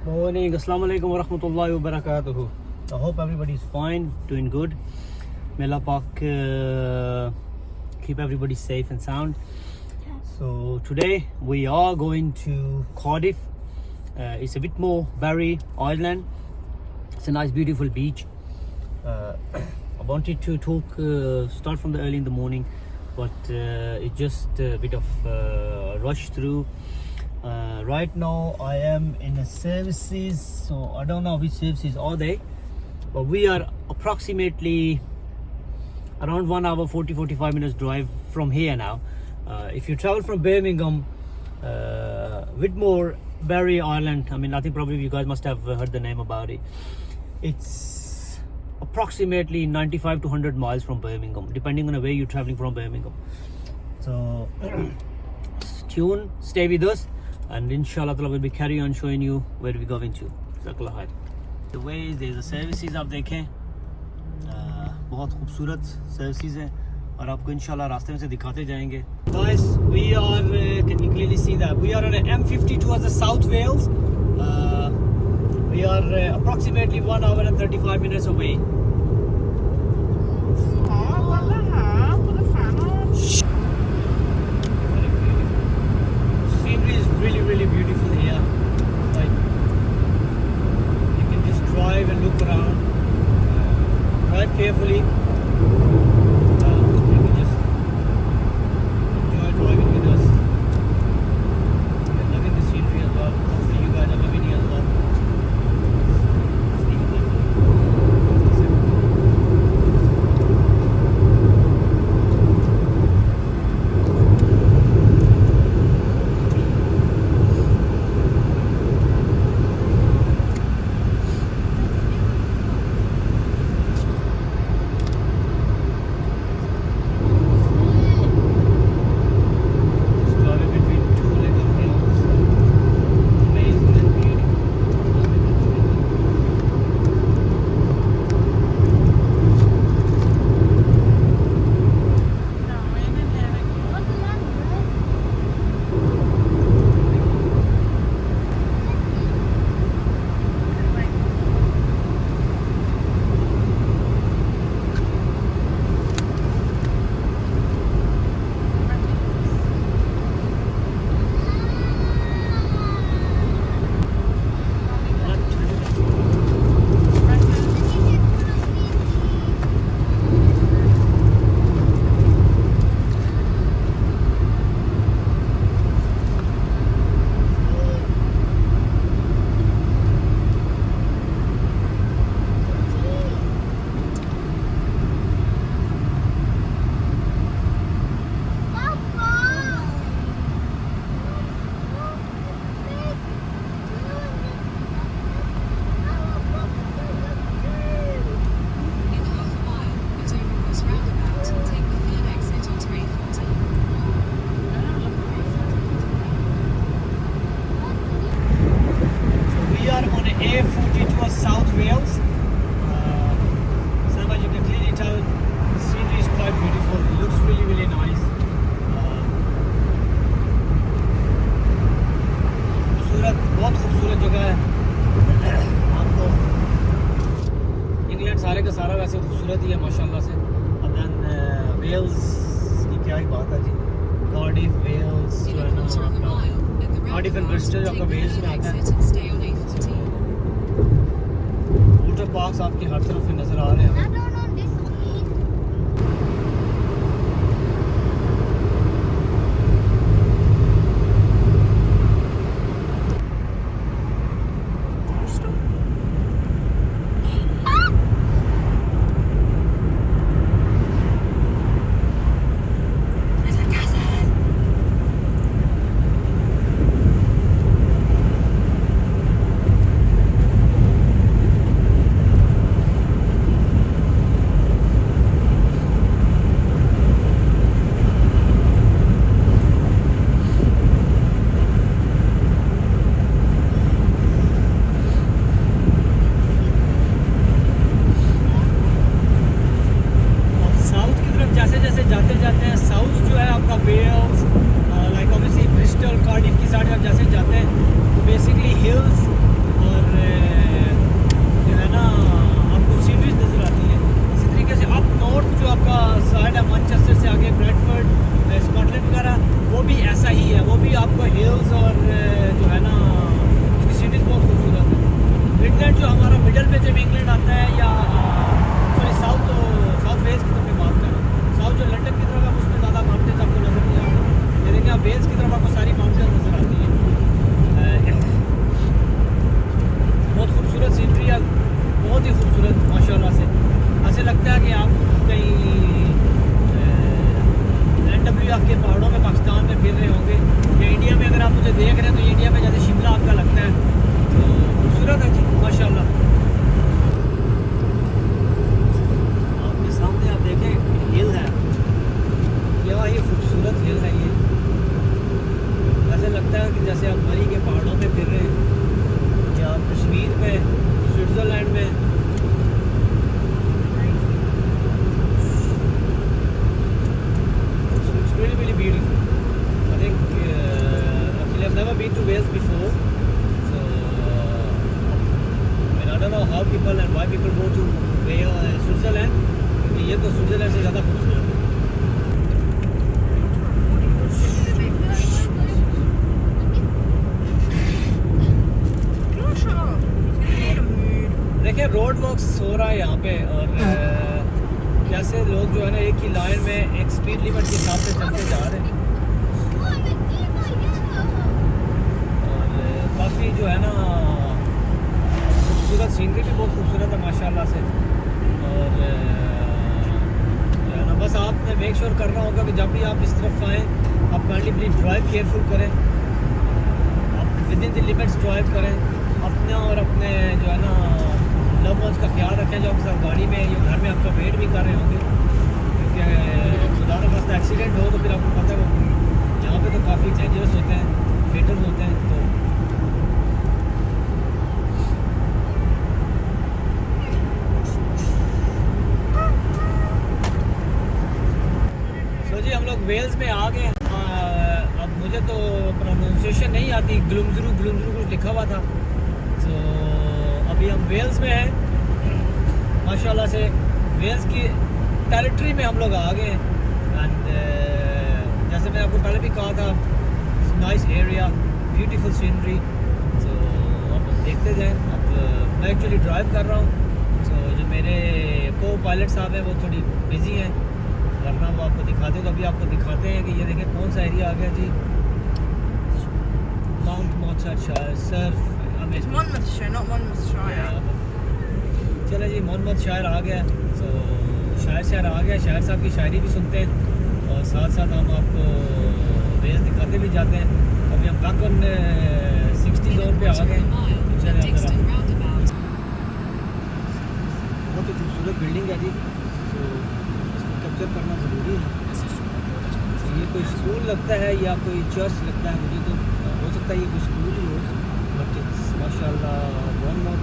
Morning, Assalamu alaikum wa rahmatullahi wa barakatuhu. I hope everybody's fine, doing good. May Allah Pak keep everybody safe and sound. So today we are going to Cardiff. It's a bit more Barry Island. It's a nice beautiful beach. I wanted to talk, start from the early in the morning, but it's just a bit of rush through. Right now I am in a services, so I don't know which services are they, but we are approximately around 1 hour 40-45 minutes drive from here now. If you travel from Birmingham, Whitmore, Barry Island, I mean, I think probably you guys must have heard the name about it. It's approximately 95 to 100 miles from Birmingham, depending on where you're traveling from Birmingham. So stay with us, and inshallah we'll be carry on showing you where we're going to. The way there's the services आप देखें, बहुत खूबसूरत services हैं और आपको इंशाल्लाह रास्ते में से दिखाते जाएंगे. Guys, we are can you clearly see that we are on an M50 towards the South Wales. We are approximately 1 hour and 35 minutes away. Scenery is really beautiful here. Like, you can just drive and look around. Drive carefully. You can just enjoy driving with us. We're loving the scenery as well. Hopefully you guys are loving it as well. A40 towards South Wales. So as you can clearly tell, the scenery is quite beautiful. It looks really nice. खूबसूरत, बहुत खूबसूरत जगह है. आपको England सारे का सारा वैसे खूबसूरत ही है माशाल्लाह से. और देन वेल्स की क्या ही बात है जी. कार्डिफ, वेल्स जो है ना, कार्डिफ एंड ब्रिस्टल आपका वेल्स में आता है. वाटर पार्क्स आपकी हर तरफ नजर आ रहे हैं. How people and why people go to Switzerland, क्योंकि ये तो स्विट्जरलैंड से ज़्यादा खूबसूरत है। देखिए रोड वर्क्स हो रहा है यहाँ पे, और कैसे लोग जो है ना एक ही लाइन में एक स्पीड लिमिट के हिसाब से चलते जा रहे हैं, और काफ़ी जो है ना खूबसूरत सीनरी भी बहुत खूबसूरत है माशाल्लाह से। और जो है ना बस आपने मेक श्योर करना होगा कि जब भी आप इस तरफ आएँ आप काइंडली प्लीज ड्राइव केयरफुल करें, आप with in the limits drive करें, अपने और अपने जो है ना लव वंस का ख्याल रखें जो आपके साथ गाड़ी में या घर में आपका वेट भी कर रहे होंगे, क्योंकि खुदा न खास्ता एक्सीडेंट हो तो फिर आपको पता है वो यहाँ पे तो काफ़ी डेंजरस होते हैं, फेटल होते हैं। तो जी हम लोग वेल्स में आ गए। अब मुझे तो प्रोनाउंसिएशन नहीं आती, ग्लुमजरू कुछ लिखा हुआ था, तो अभी हम वेल्स में हैं माशाल्लाह से। वेल्स की टेरिटरी में हम लोग आ गए हैं, एंड जैसे मैंने आपको पहले भी कहा था, नाइस एरिया, ब्यूटीफुल सीनरी। तो अब देखते जाएं। अब मैं एक्चुअली ड्राइव कर रहा हूँ, तो जो मेरे को पायलट साहब हैं वो थोड़ी बिजी हैं, वरना वो आपको दिखाते तो अभी आपको दिखाते हैं कि ये देखें कौन सा एरिया आ गया जी, माउंट मॉन्मouthshire सर्फ। चले जी मॉन्मouthshire आ गया, तो शायर आ गया, शायर साहब की शायरी भी सुनते हैं और साथ साथ हम आपको वेल्स दिखाते भी जाते हैं। अभी हम बैक ऑन 60 जोन पे आ गए। चले बहुत ही खूबसूरत बिल्डिंग है जी, तो इसको कैप्चर करना ज़रूरी है। ये कोई स्कूल लगता है या कोई चर्च लगता है, मुझे तो हो सकता है ये कोई स्कूल ही हो, बट माशाल्लाह बहुत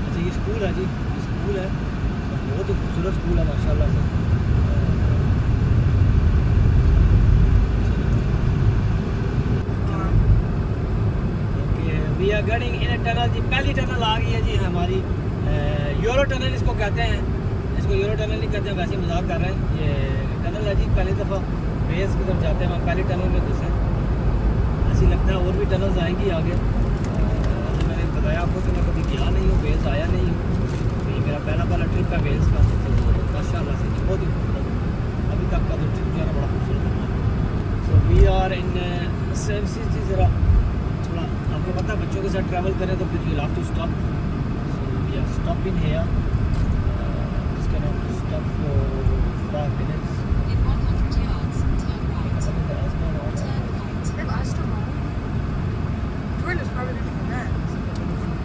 अच्छा ये स्कूल है जी, ये स्कूल है, बहुत ही खूबसूरत स्कूल है माशाल्लाह से। We are getting in tunnel जी, पहली टनल आ गई है जी हमारी, यूरो टनल इसको कहते हैं, इसको यूरो टनल नहीं कहते हैं, वैसे मजाक कर रहे हैं। ये टनल है जी, पहली दफ़ा वेल्स की तरफ जाते हैं हम पहली टनल में घुसे, ऐसी लगता है और भी टनल्स आएंगी आगे। मैंने बताया आपको कि मैं कभी गया नहीं हूँ, वेल्स आया नहीं हूँ, तो ये मेरा पहला ट्रिप है वेल्स का, तो माशाल्लाह से बहुत ही खूबसूरत, अभी तक का जो ट्रिप जो है ना बड़ा खूबसूरत है। So we are in services जी, ज़रा थोड़ा आपको पता है बच्चों के साथ ट्रैवल करें तो फिर you have to stop, so we are stopping here, जिसका नाम stop for 5 minutes।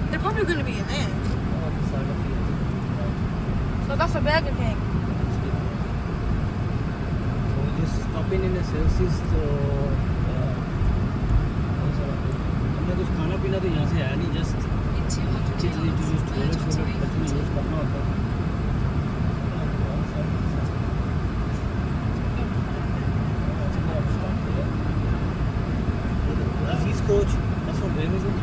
They're probably going to be in there. So that's a Burger King. So we just stopping in a Celsius, तो हमने कुछ खाना पीना तो यहाँ से आया नहीं, जस्ट टॉयलेट यूज़ करना होता है। Aziz coach, that's what name is it?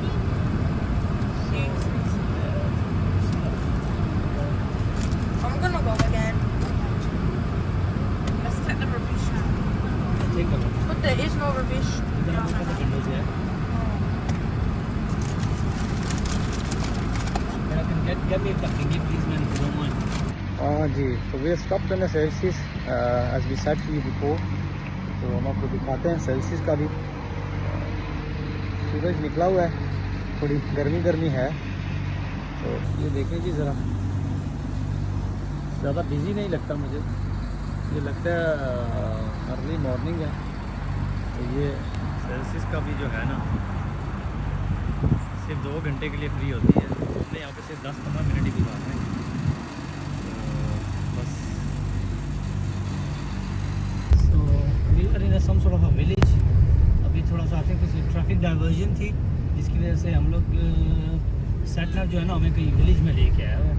I'm going to go again. Let's take the rubbish out. Take a look. But there is no rubbish. इधर हम लोग का windows है। Get me a thingy please man, if you don't mind. जी, तो वे stop in Celsius as we said to you before, तो हम आपको दिखाते हैं सेल्सियस का भी। सूरज निकला हुआ है, थोड़ी गर्मी है, तो ये देखें जी ज़रा, ज़्यादा बिजी नहीं लगता मुझे, ये लगता है अर्ली मॉर्निंग है। तो ये सेल्सियस का भी जो है ना सिर्फ 2 घंटे के लिए फ्री होती है, हमने यहाँ पे सिर्फ 10-15 मिनट ही गुजारे हैं, तो बस। So we are in some sort of a village। अभी थोड़ा सा आते हैं किसी ट्रैफिक डाइवर्जन थी जिसकी वजह से हम लोग सेटलर जो है ना हमें कहीं विलेज में लेके आया हुआ।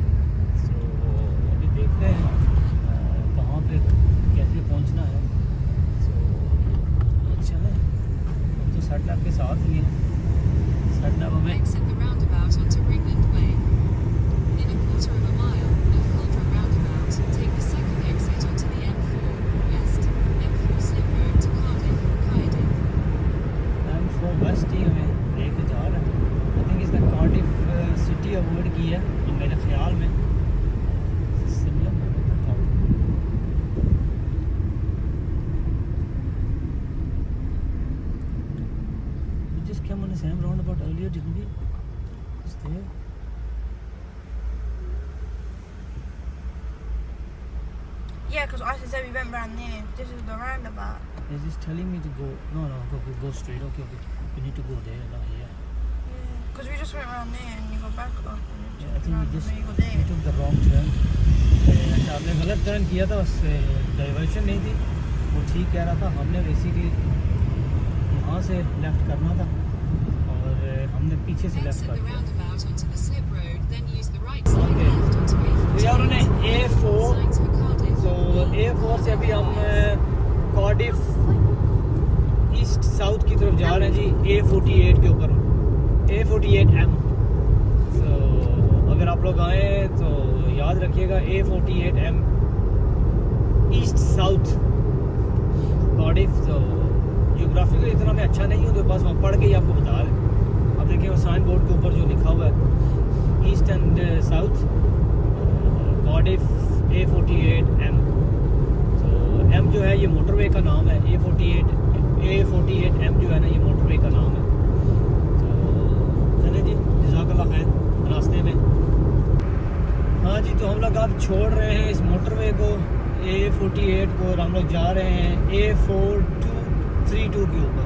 सो अभी देखते हैं कहाँ पे कैसे पहुँचना है। सो अच्छा है, तो सेटलर के साथ ही है, सेटलर हमें भी अवॉइड की है तो मेरे ख्याल में सिमिलर था। We just came on the same roundabout earlier, didn't we? Is there? Yeah, because I said we went round there. This is the roundabout. Is this telling me to go? No, go straight. Okay. We need to go there, not here. Because we just went round there and you go back up. And Yeah, I think we just you go there. we took the wrong turn. अच्छा आपने गलत turn किया था, उससे diversion नहीं थी, वो ठीक कह रहा था। हमने बेसिकली यहाँ से लेफ़्ट करना था और हमने पीछे से लेफ़्ट कर दिया। तो यार उन्हें A4 से अभी हम कार्डिफ ईस्ट साउथ की तरफ जा रहे हैं जी, A48 के ऊपर, A48M। तो अगर आप लोग आए तो याद रखिएगा A48M ईस्ट साउथ कार्डिफ। तो जियोग्राफिकली इतना मैं अच्छा नहीं हूँ, तो बस वहाँ पढ़ के ही आपको बता रहे। अब देखिए वो साइन बोर्ड के ऊपर जो लिखा हुआ है east and south Cardiff A48M। तो M जो है ये मोटरवे का नाम है, A48M जो है ना ये मोटरवे का नाम है। तो चले जी, जज़ाकल्लाह खैर रास्ते में। हाँ जी, तो हम लोग अब छोड़ रहे हैं इस मोटरवे को, A48 को, और हम लोग जा रहे हैं A4232 के ऊपर।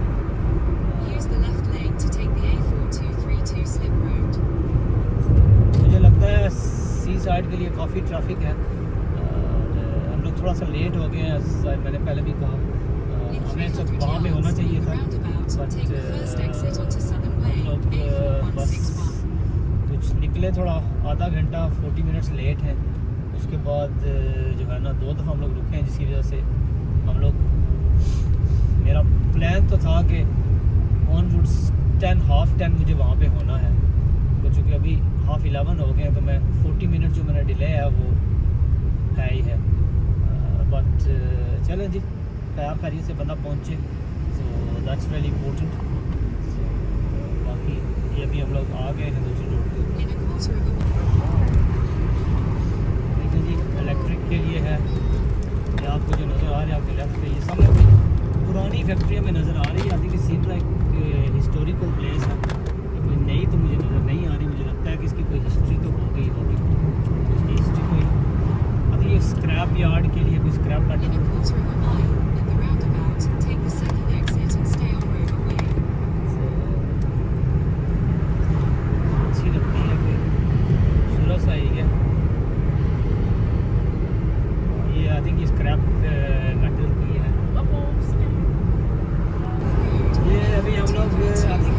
मुझे लगता है सी साइड के लिए काफ़ी ट्रैफिक है। हम लोग थोड़ा सा लेट हो गए हैं, शायद मैंने पहले भी कहा हमें सब वहाँ पे होना चाहिए था, बट लोग बस कुछ निकले थोड़ा आधा घंटा 40 मिनट्स लेट हैं। उसके बाद जो है ना 2 दफ़ा हम लोग रुके हैं, जिसकी वजह से हम लोग, मेरा प्लान तो था कि ऑन वुड्स 10:30 मुझे वहाँ पे होना है, तो चूँकि अभी 11:30 हो गए हैं तो मैं 40 मिनट जो मेरा डिले है वो है ही है। बट चलें जी, खैर खैरियत से बंदा पहुँचे, सो दैट्स वेरी इम्पोर्टेंट। बाकी ये अभी हम लोग आ गए हैं दूसरी रोड पे। देखिए जी, इलेक्ट्रिक के लिए है ये, आपको जो नज़र आ रहा है आपके लेफ्ट पे, ये सामने कोई पुरानी फैक्ट्री में नज़र आ रही है। आती कि सीन लाइक हिस्टोरिकल प्लेस है, कोई नई तो मुझे नज़र नहीं आ रही। मुझे लगता है कि इसकी कोई हिस्ट्री तो हो गई होगी, इसकी हिस्ट्री कोई अभी ये स्क्रैप यार्ड के लिए कोई स्क्रैप काटे अच्छी लगती है, कोई खूबसूरत सा एरिया। ये आई थिंक ये स्क्रैप मेटल की है। ये अभी हम लोग आई थिंक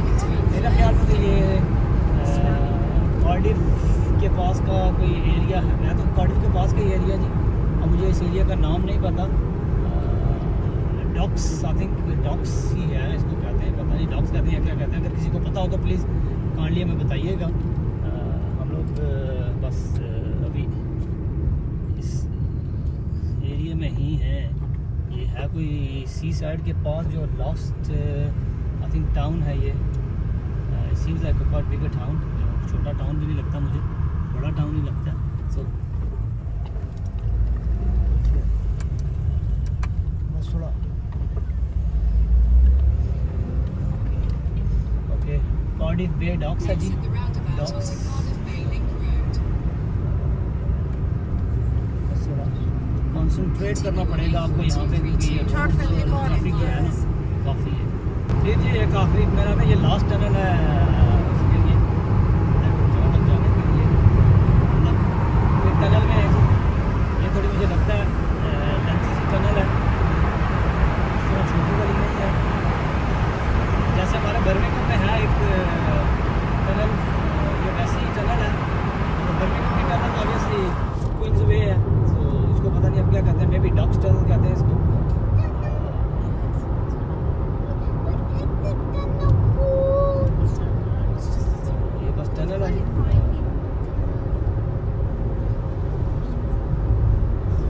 मेरा ख्याल में तो ये कार्डिफ के पास का कोई एरिया है। मैं तो कार्डिफ के पास का ही एरिया जी, अब मुझे इस एरिया का नाम नहीं पता। डॉक्स, आई थिंक डॉक्स ही है, इसको कहते हैं, पता नहीं डॉक्स कहते हैं क्या कहते हैं। अगर किसी को पता हो तो प्लीज़ काइंडली हमें बताइएगा। हम लोग बस अभी इस एरिया में ही हैं। ये है कोई सी साइड के पास जो लास्ट आई थिंक टाउन है ये। सीम्स लाइक अ क्वाइट बिगर टाउन, छोटा टाउन भी नहीं लगता मुझे, बड़ा टाउन ही लगता है। सो बस थोड़ा ओके, कार्डिफ बे डॉक्स है जी, डॉक्स। बस थोड़ा कॉन्सेंट्रेट करना पड़ेगा आपको यहाँ पे, क्योंकि ट्रैफिक जो है ना काफ़ी है। जी एक आखिरी मेरा ना ये लास्ट टनल है उसके लिए, जहाँ तक जाने के लिए एक टनल में है जी। ये थोड़ी मुझे लगता है लेंथी सी टनल है, इस तरह छोटी वाली नहीं है। जैसे हमारे बर्मिंघम में है एक टनल, ये वैसी ही टनल है। तो बर्मिंघम की टनल ऑब्वियसली क्वींस वे है, तो इसको पता नहीं अब क्या कहते हैं, मे बी डॉक्स टनल कहते हैं इसको। टनल है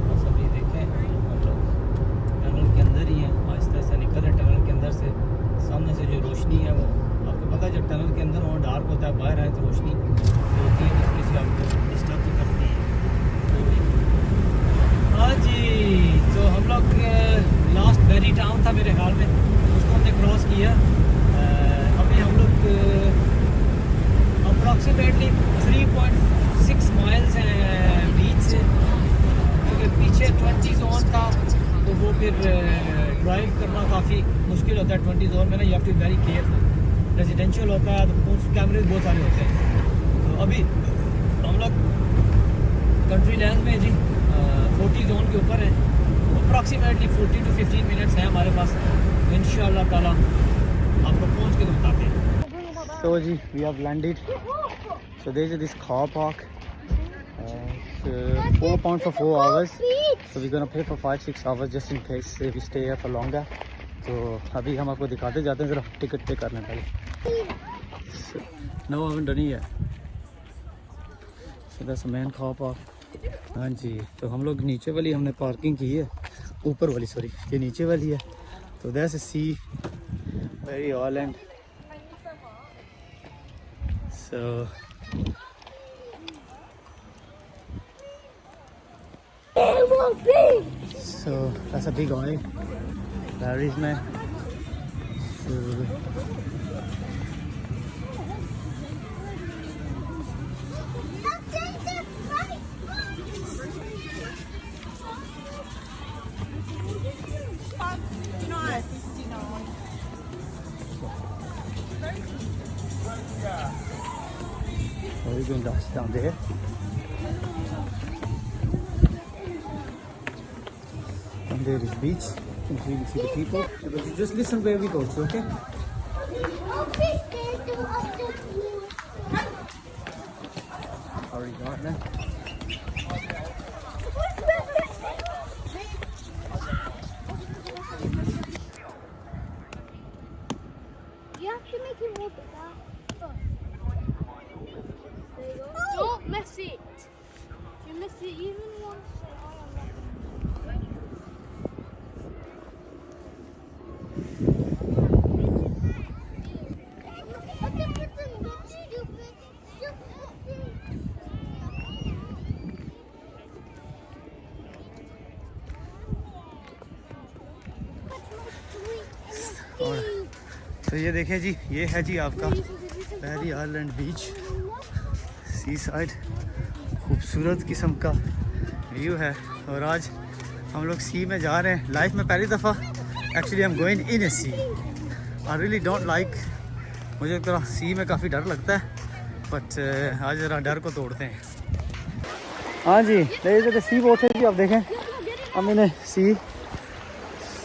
बस अभी देखें हम लोग टनल के अंदर ही हैं, आहिस्ता आहिस्ता निकल रहे टनल के अंदर से। सामने से जो रोशनी है वो आपको पता है, जब टनल के अंदर हो डार्क होता है, बाहर आए तो रोशनी होती है। आपको डिस्टर्ब तो करते हैं। हाँ जी, तो हम लोग लास्ट बेरी टाउन था मेरे ख्याल में, उसको हमने क्रॉस किया। अभी हम लोग अप्रॉक्सीमेटली 3.6 माइल्स हैं बीच से, क्योंकि पीछे 20 जोन था तो वो फिर ड्राइव करना काफ़ी मुश्किल होता है। 20 जोन में ना you have to be very careful. Residential होता है तो कैमरे बहुत सारे होते हैं। तो अभी हम लोग कंट्री लैंड में जी 40 जोन के ऊपर है। अप्रॉक्सीमेटली 40 to 15 मिनट्स हैं हमारे पास। इंशाअल्लाह ताला आपको पहुंच के तो बताते हैं। So ji, we have landed. So there is this car park. £4 for 4 hours. So we're gonna pay for 5-6 hours just in case we stay here for longer. तो अभी हम आपको दिखाते जाते हैं, ज़रा टिकट पे करने पहले। No, I haven't done it yet. So that's the main car park. हाँ जी, तो हम लोग नीचे वाली हमने पार्किंग की है, ऊपर वाली सॉरी, ये नीचे वाली है। तो that's a sea very island. So that's a big oil. Barry's man. So we're going down there. And there is beach. You can really see the people. But you just listen where we go to, okay? Already got that. You have to make it walk it down. There you go. Don't miss it. If you miss it even once, say, oh, I'm not going to. और तो ये देखिए जी, ये है जी आपका बैरी island बीच, सी side. खूबसूरत किस्म का व्यू है। और आज हम लोग सी में जा रहे हैं, लाइफ में पहली दफ़ा। Actually I am going in a sea. I really don't like, मुझे थोड़ा सी में काफ़ी डर लगता है, बट आज ज़रा डर को तोड़ते हैं। हाँ जी, देखिए सी बोट है जी, आप देखें। I mean see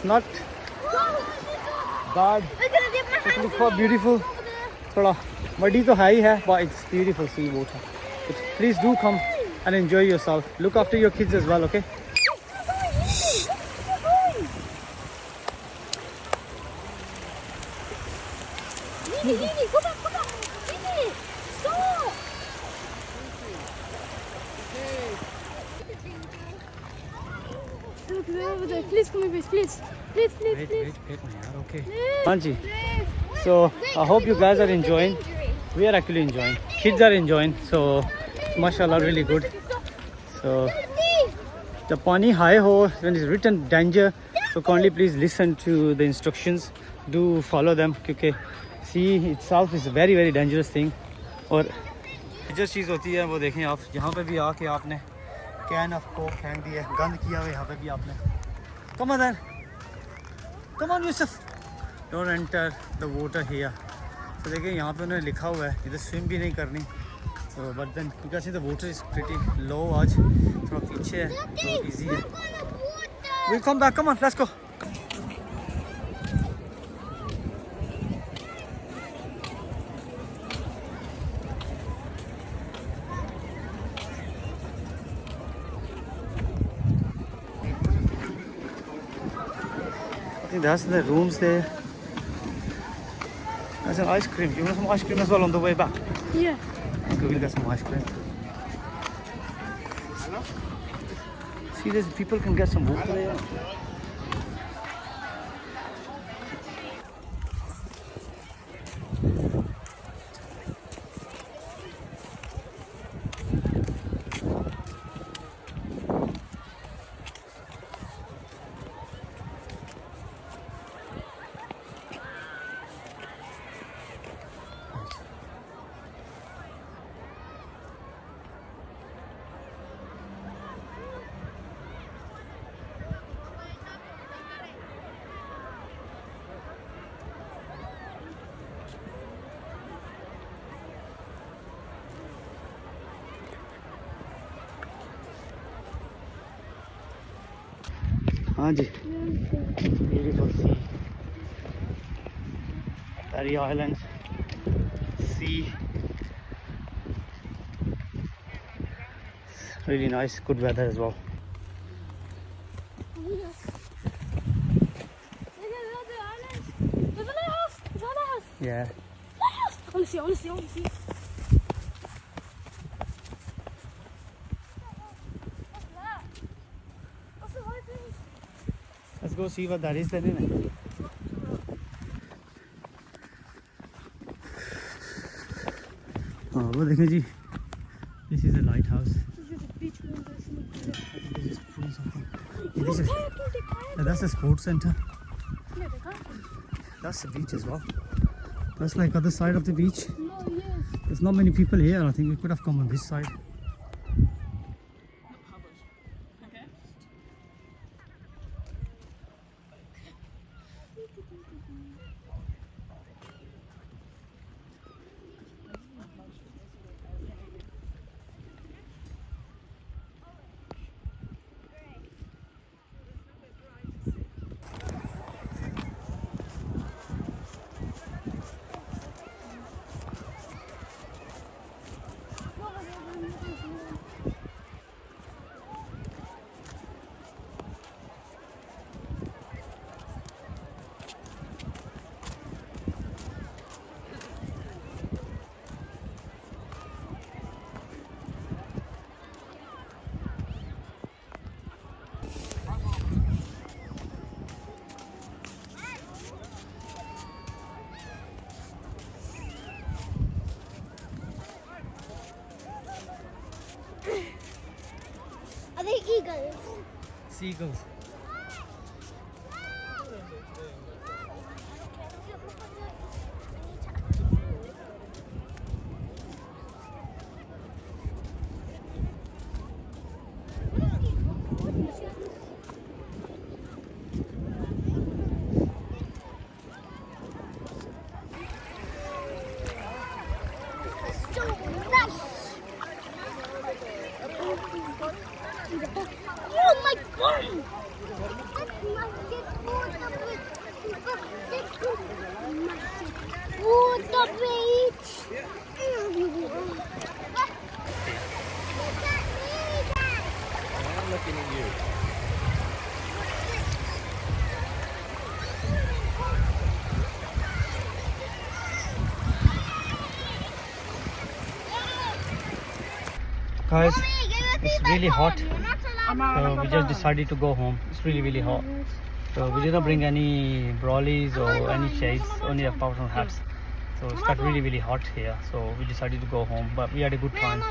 not bad, it looks for beautiful. थोड़ा मडी तो है ही है, but it's beautiful sea boat है। Please do come and enjoy yourself. Look after your kids as well, okay? Nini, go back, go back. Nini, stop. Look, they're over there. Please come here, please. Please, please, Wait, please. man. Okay. Please. Anji, so I hope you guys are enjoying. We are actually enjoying. Kids are enjoying. So, mashallah, really good. So, the pani high ho, when it's written danger, so kindly please listen to the instructions. Do follow them, क्योंकि sea itself is a very very dangerous thing. और जो चीज़ होती है वो देखें आप, यहाँ पे भी आके आपने कैन ऑफ कोक फेंक दिया, गंद किया हुआ यहाँ पे भी आपने। Come on then, come on Yusuf, don't enter the water here. तो देखिए यहाँ पे उन्होंने लिखा हुआ है इधर स्विम भी नहीं करनी। तो but then you can see the water is pretty low, आज थोड़ा पीछे है तो इजी है। We come back, come on let's go. I think that's the rooms there. There's an ice cream. You want some ice cream as well on the way back? Yeah. Okay, we'll get some ice cream. See, there's people can get some water there. हाँ जी, beautiful sea, Perry Islands, sea, really nice, good weather as well. There's a lighthouse. Is that a lighthouse? Yeah. Lighthouse. I want to see. I want to see. I want to see. What's that? What's the lighthouse? Let's go see what that is then, innit? हाँ वो देखें जी, this is a lighthouse. This is a beach window. This is full something. Look, This is, kayaking. that's a sports center. No, they can't. That's the beach as well. That's like other side of the beach. No, yes. There's not many people here. I think we could have come on this side. Are they eagles? Seagulls. Oh my god! Oh, the beach! I'm looking at you. Guys, it's really hot. So we just decided to go home. It's really hot. So we didn't bring any brollies or any shades, only a powder hats. So it's got really hot here. So we decided to go home, but we had a good time.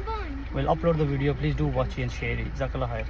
We'll upload the video. Please do watch it and share it. Jazakallah khair.